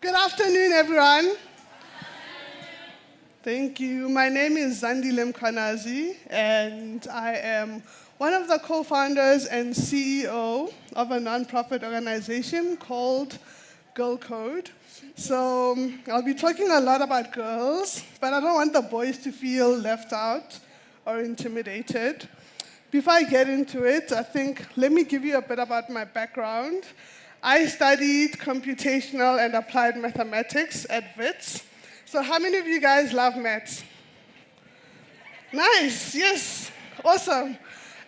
Good afternoon, everyone. Thank you. My name is Zandile Mkwanazi, and I am one of the co-founders and CEO of a nonprofit organization called Girl Code. So I'll be talking a lot about girls, but I don't want the boys to feel left out or intimidated. Before I get into it, let me give you a bit about my background. I studied computational and applied mathematics at WITS. So how many of you guys love maths? Nice, yes, awesome.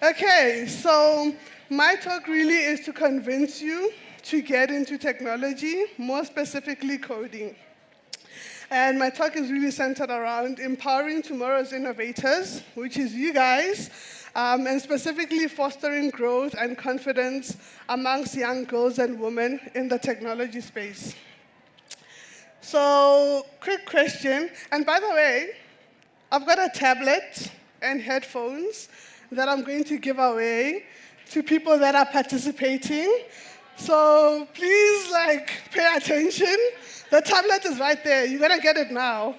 Okay, so my talk really is to convince you to get into technology, more specifically coding. And my talk is really centered around empowering tomorrow's innovators, which is you guys, and specifically fostering growth and confidence amongst young girls and women in the technology space. So, quick question, and by the way, I've got a tablet and headphones that I'm going to give away to people that are participating. So please, pay attention. The tablet is right there. You're gonna get it now.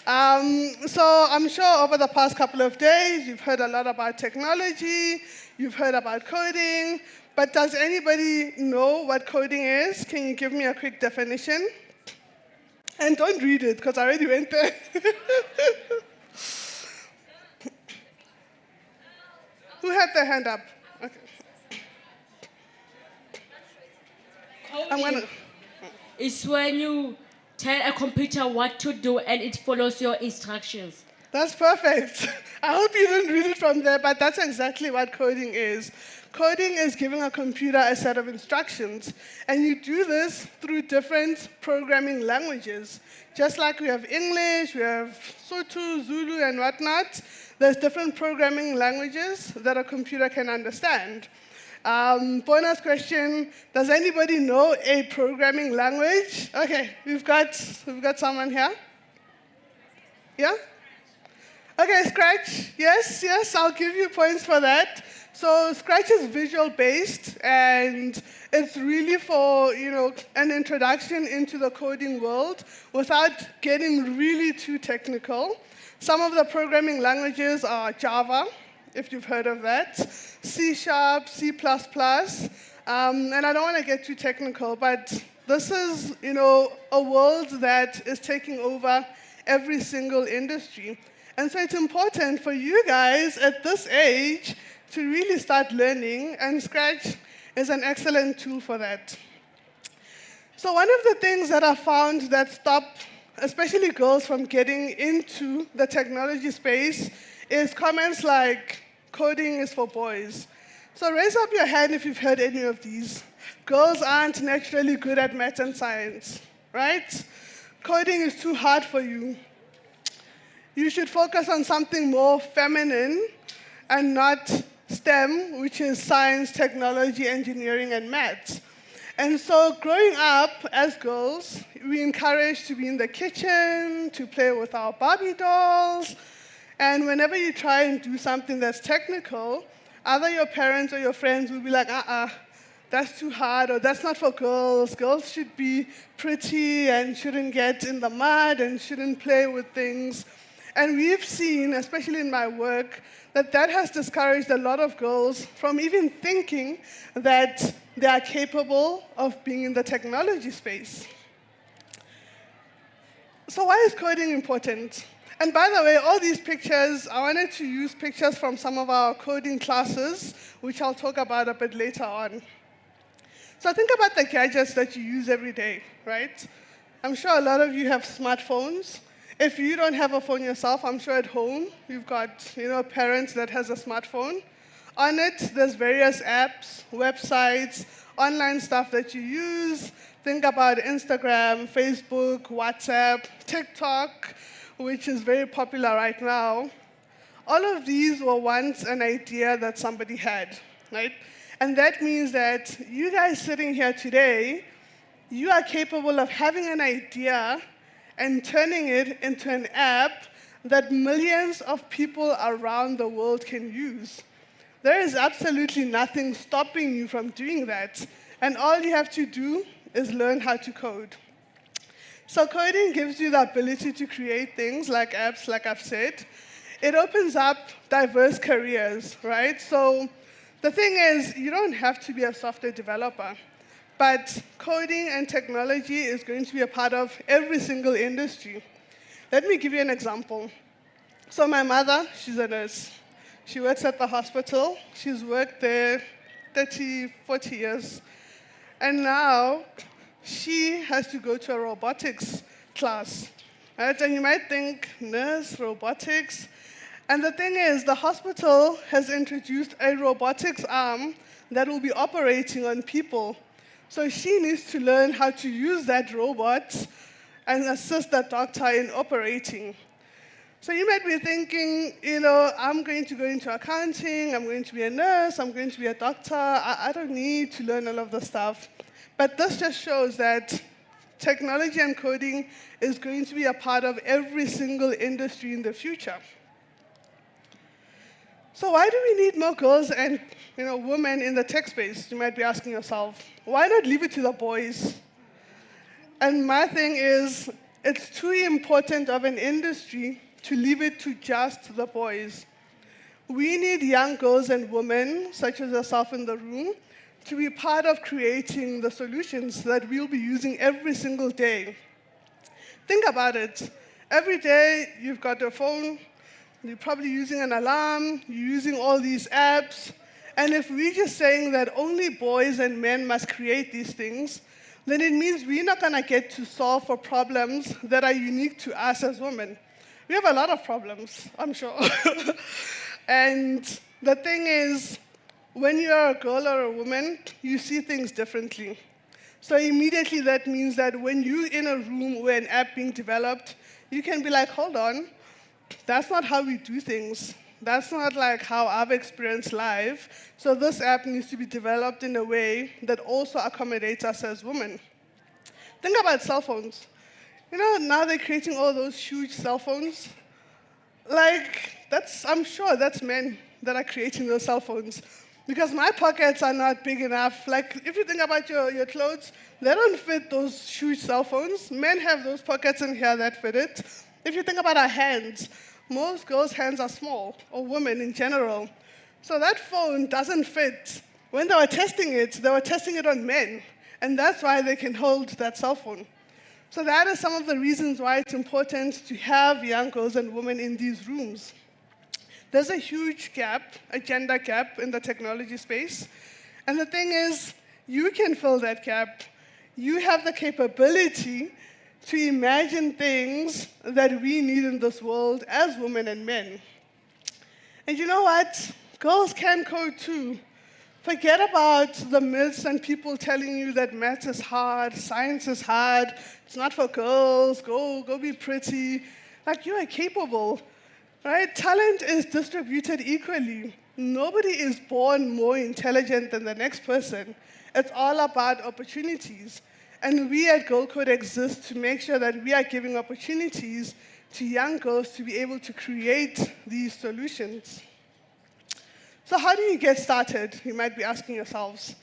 So I'm sure over the past couple of days, you've heard a lot about technology, you've heard about coding, but does anybody know what coding is? Can you give me a quick definition? And don't read it, because I already went there. Who had their hand up? Okay. Coding is when you tell a computer what to do and it follows your instructions. That's perfect. I hope you didn't read it from there, but that's exactly what coding is. Coding is giving a computer a set of instructions, and you do this through different programming languages. Just like we have English, we have Sotho, Zulu, and whatnot, there's different programming languages that a computer can understand. Bonus question, does anybody know a programming language? Okay, we've got someone here. Yeah? Okay, Scratch. Yes, I'll give you points for that. So Scratch is visual-based, and it's really for, an introduction into the coding world without getting really too technical. Some of the programming languages are Java, if you've heard of that, C#, C++, and I don't want to get too technical, but this is, a world that is taking over every single industry. And so it's important for you guys at this age to really start learning, and Scratch is an excellent tool for that. So one of the things that I found that stop, especially girls, from getting into the technology space is comments like, coding is for boys. So raise up your hand if you've heard any of these. Girls aren't naturally good at math and science, right? Coding is too hard for you. You should focus on something more feminine and not STEM, which is science, technology, engineering, and maths. And so growing up as girls, we encouraged to be in the kitchen, to play with our Barbie dolls, and whenever you try and do something that's technical, either your parents or your friends will be like, that's too hard, or that's not for girls. Girls should be pretty and shouldn't get in the mud and shouldn't play with things. And we've seen, especially in my work, that has discouraged a lot of girls from even thinking that they are capable of being in the technology space. So why is coding important? And by the way, all these pictures, I wanted to use pictures from some of our coding classes, which I'll talk about a bit later on. So think about the gadgets that you use every day, right? I'm sure a lot of you have smartphones. If you don't have a phone yourself, I'm sure at home you've got, parents that has a smartphone. On it, there's various apps, websites, online stuff that you use. Think about Instagram, Facebook, WhatsApp, TikTok, which is very popular right now. All of these were once an idea that somebody had, right? And that means that you guys sitting here today, you are capable of having an idea and turning it into an app that millions of people around the world can use. There is absolutely nothing stopping you from doing that. And all you have to do is learn how to code. So coding gives you the ability to create things like apps, like I've said. It opens up diverse careers, right? So the thing is, you don't have to be a software developer, but coding and technology is going to be a part of every single industry. Let me give you an example. So my mother, she's a nurse. She works at the hospital. She's worked there 30, 40 years. And now she has to go to a robotics class. Right? And you might think, nurse, robotics. And the thing is, the hospital has introduced a robotics arm that will be operating on people. So she needs to learn how to use that robot and assist the doctor in operating. So you might be thinking, I'm going to go into accounting, I'm going to be a nurse, I'm going to be a doctor, I don't need to learn all of the stuff. But this just shows that technology and coding is going to be a part of every single industry in the future. So why do we need more girls and women in the tech space? You might be asking yourself, why not leave it to the boys? And my thing is, it's too important of an industry to leave it to just the boys. We need young girls and women, such as yourself in the room, to be part of creating the solutions that we'll be using every single day. Think about it. Every day, you've got your phone, you're probably using an alarm, you're using all these apps, and if we're just saying that only boys and men must create these things, then it means we're not going to get to solve for problems that are unique to us as women. We have a lot of problems, I'm sure. And the thing is, when you're a girl or a woman, you see things differently. So immediately that means that when you're in a room where an app being developed, you can be like, hold on, that's not how we do things. That's not like how I've experienced life. So this app needs to be developed in a way that also accommodates us as women. Think about cell phones. Now they're creating all those huge cell phones. I'm sure that's men that are creating those cell phones. Because my pockets are not big enough. If you think about your clothes, they don't fit those huge cell phones. Men have those pockets in here that fit it. If you think about our hands, most girls' hands are small, or women in general. So that phone doesn't fit. When they were testing it on men. And that's why they can hold that cell phone. So that is some of the reasons why it's important to have young girls and women in these rooms. There's a huge gap, a gender gap in the technology space. And the thing is, you can fill that gap. You have the capability to imagine things that we need in this world as women and men. And you know what? Girls can code too. Forget about the myths and people telling you that math is hard, science is hard, it's not for girls, go be pretty. You are capable, right? Talent is distributed equally. Nobody is born more intelligent than the next person. It's all about opportunities. And we at Girl Code exist to make sure that we are giving opportunities to young girls to be able to create these solutions. So how do you get started? You might be asking yourselves.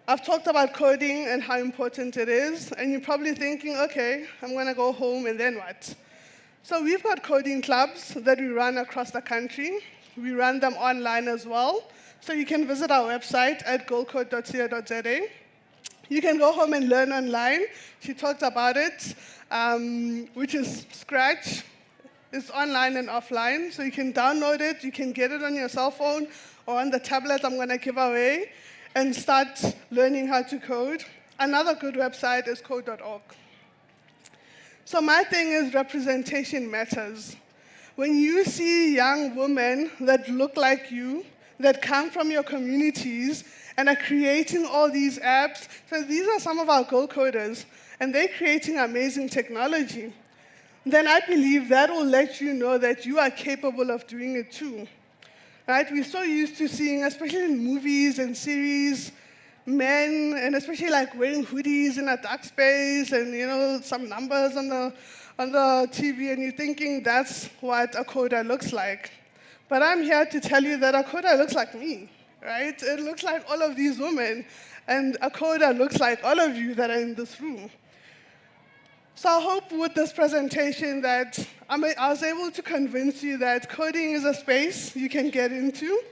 I've talked about coding and how important it is, and you're probably thinking, okay, I'm going to go home, and then what? So we've got coding clubs that we run across the country. We run them online as well. So you can visit our website at girlcode.co.za. You can go home and learn online. She talked about it, which is Scratch. It's online and offline, so you can download it. You can get it on your cell phone or on the tablet I'm going to give away and start learning how to code. Another good website is code.org. So my thing is representation matters. When you see young women that look like you, that come from your communities, and are creating all these apps. So these are some of our Girl Coders, and they're creating amazing technology. Then I believe that will let you know that you are capable of doing it too. Right? We're so used to seeing, especially in movies and series, men, and especially wearing hoodies in a dark space and some numbers on the TV, and you're thinking that's what a coder looks like. But I'm here to tell you that a coder looks like me. Right? It looks like all of these women. And a coder looks like all of you that are in this room. So I hope with this presentation that I was able to convince you that coding is a space you can get into,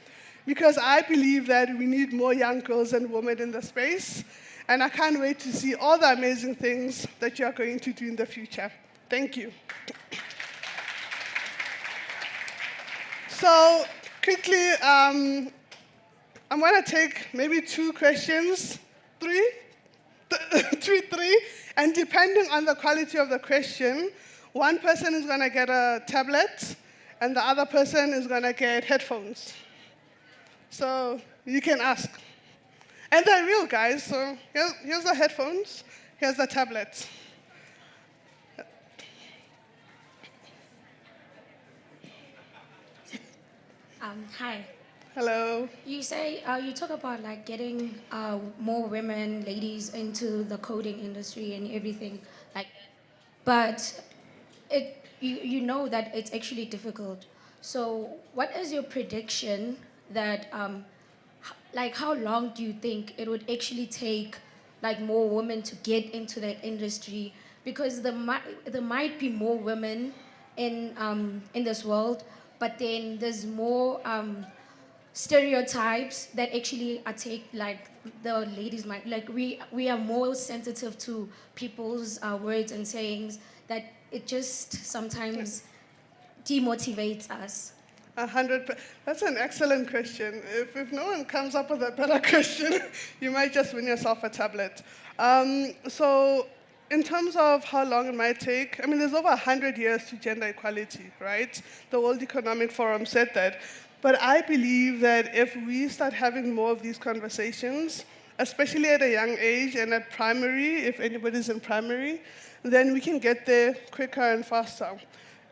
because I believe that we need more young girls and women in the space. And I can't wait to see all the amazing things that you're going to do in the future. Thank you. So quickly, I'm going to take maybe 2 questions, 3, 3, and depending on the quality of the question, one person is going to get a tablet, and the other person is going to get headphones. So you can ask. And they're real, guys. So here's the headphones, here's the tablet. Hi. Hello. You say you talk about like getting more women, ladies into the coding industry and everything like that. But you know that it's actually difficult. So what is your prediction that like how long do you think it would actually take like more women to get into that industry? Because there might be more women in this world, but then there's more stereotypes that actually are take like the ladies might like we are more sensitive to people's words and sayings that it just sometimes demotivates us. 100. That's an excellent question. If no one comes up with a better question, you might just win yourself a tablet. So in terms of how long it might take, I mean, there's over 100 years to gender equality, right? The World Economic Forum said that. But I believe that if we start having more of these conversations, especially at a young age and at primary, if anybody's in primary, then we can get there quicker and faster.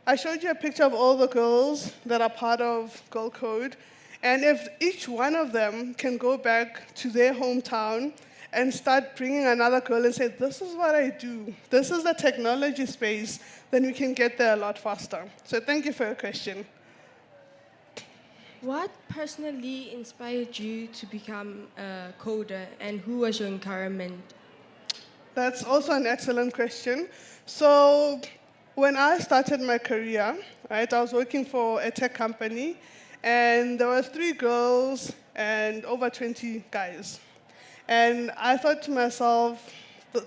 I showed you a picture of all the girls that are part of Girl Code, and if each one of them can go back to their hometown and start bringing another girl and say, this is what I do, this is the technology space, then we can get there a lot faster. So thank you for your question. What personally inspired you to become a coder, and who was your encouragement? That's also an excellent question. So when I started my career, right, I was working for a tech company, and there was 3 girls and over 20 guys. And I thought to myself,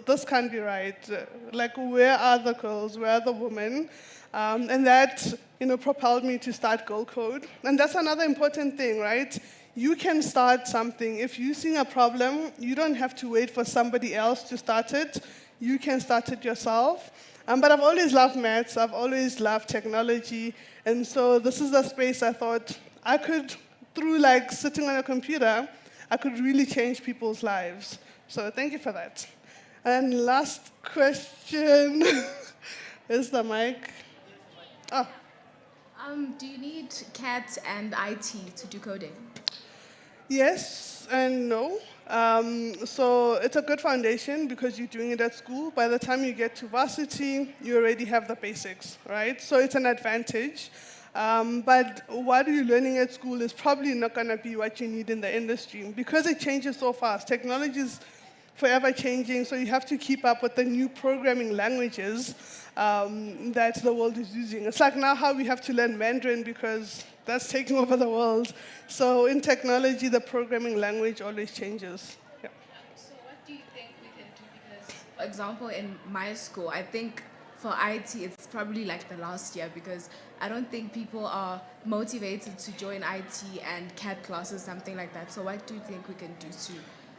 this can't be right. Like, where are the girls? Where are the women? And that, propelled me to start Girl Code. And that's another important thing, right? You can start something. If you see a problem, you don't have to wait for somebody else to start it. You can start it yourself. But I've always loved maths. I've always loved technology. And so this is the space I thought I could, through like sitting on a computer, I could really change people's lives. So thank you for that. And last question. Is the mic? Oh. Do you need CAT and IT to do coding? Yes and no. So it's a good foundation because you're doing it at school. By the time you get to varsity, you already have the basics, right? So it's an advantage. But what you're learning at school is probably not going to be what you need in the industry because it changes so fast. Technology is forever changing, so you have to keep up with the new programming languages that the world is using. It's like now how we have to learn Mandarin because that's taking over the world. So in technology, the programming language always changes. Yeah. So what do you think we can do? Because, for example, in my school, I think for IT, it's probably like the last year because I don't think people are motivated to join IT and CAD classes, something like that. So what do you think we can do to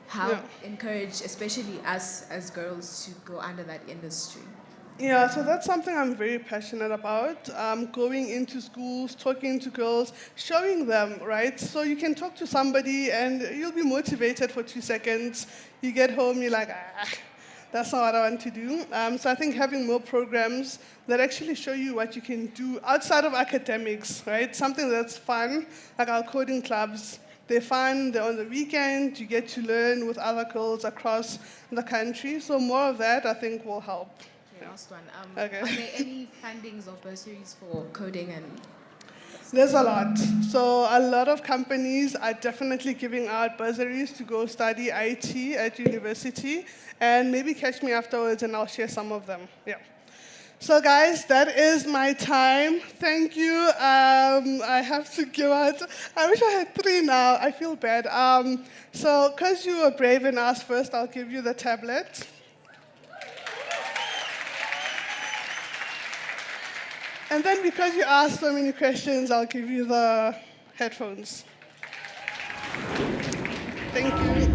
help encourage, especially us as girls, to go under that industry? Yeah, so that's something I'm very passionate about, going into schools, talking to girls, showing them, right? So you can talk to somebody and you'll be motivated for 2 seconds. You get home, you're like, that's not what I want to do. So I think having more programs that actually show you what you can do outside of academics, right? Something that's fun, like our coding clubs. They're fun, they're on the weekend, you get to learn with other girls across the country. So more of that, I think, will help. Okay, last one. Okay. Are there any fundings or bursaries for coding and There's a lot. So a lot of companies are definitely giving out bursaries to go study IT at university, and maybe catch me afterwards and I'll share some of them. Yeah. So guys, that is my time. Thank you. I have to give out, I wish I had 3 now. I feel bad. So because you were brave and asked first, I'll give you the tablet. And then because you asked so many questions, I'll give you the headphones. Thank you.